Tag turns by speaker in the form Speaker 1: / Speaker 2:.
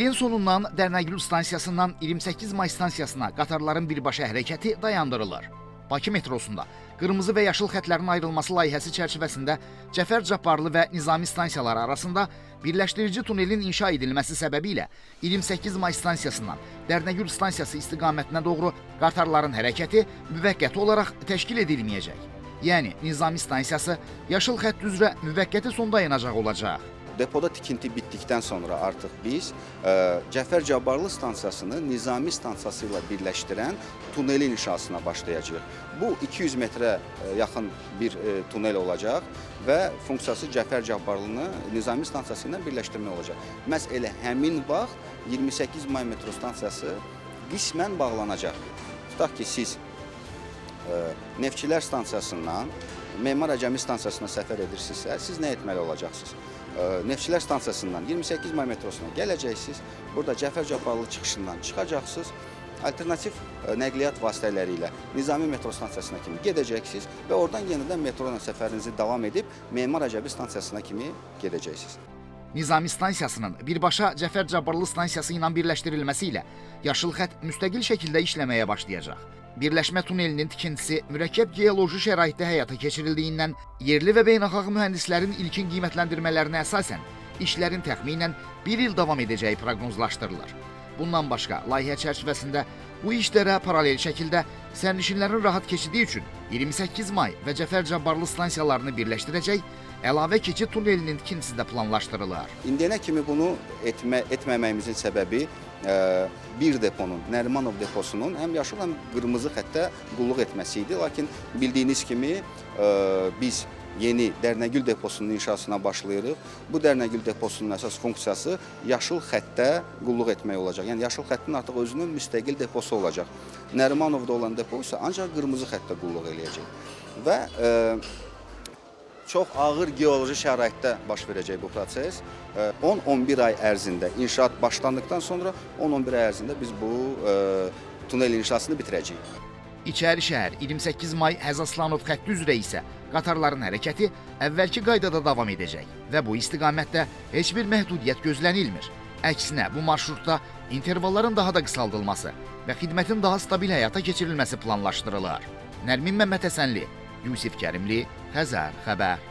Speaker 1: Tunelin sonundan Dərnəgül stansiyasından 28 may stansiyasına qatarların birbaşa hərəkəti dayandırılır. Bakı metrosunda qırmızı və yaşıl xətlərin ayrılması layihəsi çərçivəsində Cəfər Cabbarlı və Nizami stansiyaları arasında birləşdirici tunelin inşa edilməsi səbəbilə 28 may stansiyasından Dərnəgül stansiyası istiqamətinə doğru qatarların hərəkəti müvəqqəti olaraq təşkil edilməyəcək. Yəni, Nizami stansiyası yaşıl xətt üzrə müvəqqəti son dayanacaq olacaq.
Speaker 2: Depoda tikinti bitdikdən sonra artıq biz Cəfər Cabbarlı stansiyasını Nizami stansiyası ilə birləşdirən tunelin inşasına başlayacağıq. Bu 200 metrə yaxın bir tunel olacaq və funksiyası Cəfər Cabbarlını Nizami stansiyası ilə birləşdirmək olacaq. Məhz elə həmin vaxt 28 may metro stansiyası qismən bağlanacaq. Tutaq ki, siz Neftçilər stansiyasından Memar Əcəmi stansiyasına səfər edirsinizsə, siz nə etməli olacaqsınız? Neftçilər stansiyasından 28 may metrosuna gələcəksiniz, burada Cəfər Cabbarlı çıxışından çıxacaqsınız, alternativ nəqliyyat vasitələri ilə Nizami metro stansiyasına kimi gedəcəksiniz və oradan yenidən metro ilə səfərinizi davam edib Memar Əcəmi stansiyasına kimi gedəcəksiniz.
Speaker 1: Nizami stansiyasının birbaşa Cəfər Cabbarlı stansiyası ilə birləşdirilməsi ilə yaşıl xətt müstəqil şəkildə işləməyə başlayacaq. Birləşmə tunelinin tikintisi mürəkkəb geoloji şəraitdə həyata keçirildiyindən yerli və beynəlxalq mühəndislərin ilkin qiymətləndirmələrinə əsasən işlərin təxminən 1 il davam edəcəyi proqnozlaşdırılır. Bundan başqa, layihə çərçivəsində bu işlərə paralel şəkildə sərnişinlərin rahat keçidi üçün 28 may və Cəfər Cabbarlı stansiyalarını birləşdirəcək əlavə keçid tunelinin tikintisi də planlaşdırılır.
Speaker 2: İndiyənə kimi bunu etməməyimizin səbəbi bir deponun, Nərimanov deposunun həm yaşıl, həm qırmızı xəttə qulluq etməsi idi. Lakin bildiyiniz kimi biz yeni Dərnəgül deposunun inşasına başlayırıq. Bu Dərnəgül deposunun əsas funksiyası yaşıl xəttə qulluq etmək olacaq. Yəni yaşıl xəttin artıq özünün müstəqil deposu olacaq. Nərimanovda olan depo isə ancaq qırmızı xəttə qulluq eləyəcək. Və çox ağır geoloji şəraitdə baş verəcək bu proses. 10-11 ay ərzində inşaat başlandıqdan sonra 10-11 ay ərzində biz bu tunel inşasını bitirəcəyik.
Speaker 1: İçəri şəhər 28 may Həzaslanov xətti üzrə isə qatarların hərəkəti əvvəlki qaydada davam edəcək və bu istiqamətdə heç bir məhdudiyyət gözlənilmir. Əksinə, bu marşrutda intervalların daha da qısaldılması və xidmətin daha stabil həyata keçirilməsi planlaşdırılır. Nərmin Məmmədhəsənli, Yusif Kərimli, Xəzər xəbər.